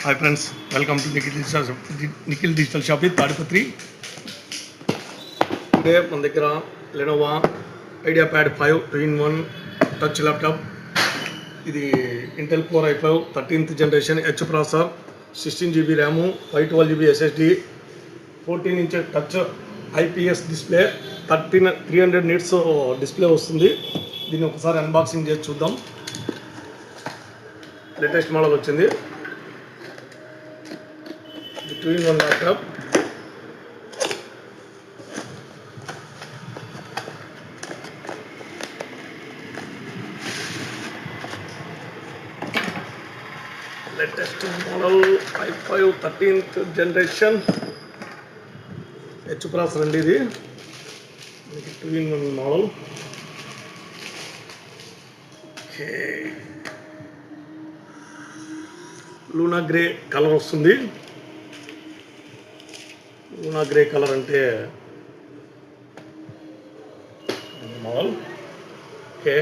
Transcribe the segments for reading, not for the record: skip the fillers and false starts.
Hi friends, welcome to Nikhil digital shop with Tadipatri. ఇదే మన దగ్గర Lenovo IdeaPad 5 2-in-1 touch laptop. ఇది Intel core i5 13th generation H processor, 16 GB RAM, 512 GB SSD, 14 inch touch IPS display, 300 nits display వస్తుంది. దీన్ని ఒకసారి unboxing చేసి చూద్దాం. Latest model వచ్చింది. 2-in-1 laptop. Latest model i5 13th generation H processor అండి. ఇది 2-in-1 model. Okay, Luna grey colour వస్తుంది. Luna grey colour అంటే మోడల్. Okay,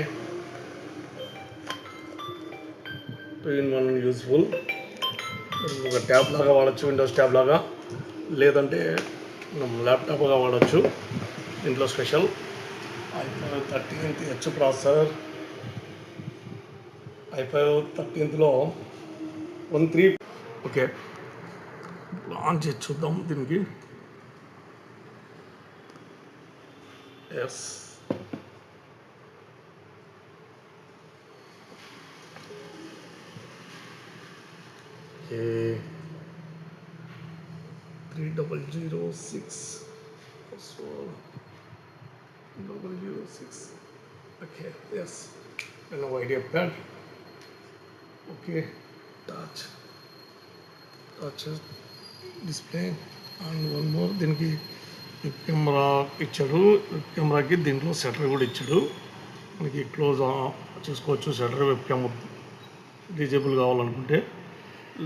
2-in-1 useful. ఒక ట్యాబ్ లాగా వాడచ్చు, విండోస్ ట్యాబ్ లాగా, లేదంటే మనం ల్యాప్టాప్గా వాడచ్చు. ఇంట్లో special i5 13th H processor. i5 13thలో 13. ఓకే, ఆన్ చేసి చూద్దాం దీనికి. Yes, okay, 3006 006. Okay, yes, Lenovo IdeaPad. Okay, touch display and one more. దీనికి కెమెరా ఇచ్చాడు. కెమెరాకి దీంట్లో షట్టర్ కూడా ఇచ్చాడు. మనకి క్లోజ్ చూసుకోవచ్చు. షట్టర్ వెబ్ కెమెరా డిజేబుల్ కావాలనుకుంటే,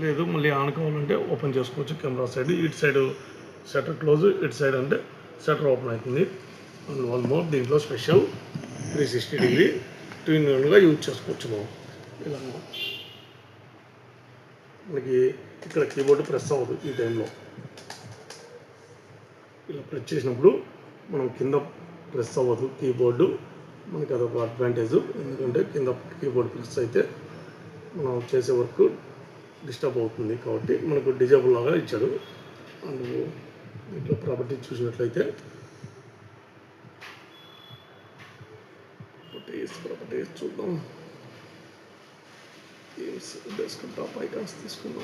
లేదు మళ్ళీ ఆన్ కావాలంటే ఓపెన్ చేసుకోవచ్చు. కెమెరా సైడ్, ఇటు సైడ్ షట్టర్ క్లోజ్, ఇటు సైడ్ అంటే షట్టర్ ఓపెన్ అవుతుంది. అండ్ వన్ మోర్, దీంట్లో స్పెషల్ 360 degree 2-in-1గా యూజ్ చేసుకోవచ్చు మనం. ఇలా మనకి ఇక్కడ కీబోర్డ్ ప్రెస్ అవ్వదు. ఈ టైంలో ఇలా ప్రెస్ చేసినప్పుడు మనం కింద ప్రెస్ అవ్వదు కీబోర్డు. మనకి అదొక అడ్వాంటేజ్. ఎందుకంటే కింద కీబోర్డ్ ప్రెస్ అయితే మనం చేసే వర్క్ డిస్టర్బ్ అవుతుంది. కాబట్టి మనకు డిజేబుల్ లాగా ఇచ్చాడు. అండ్ ఇంట్లో ప్రాపర్టీ చూసినట్లయితే ప్రాపర్టీస్ చూద్దాం. డెస్క్టాప్ ఐకాన్స్ తీసుకుందాం.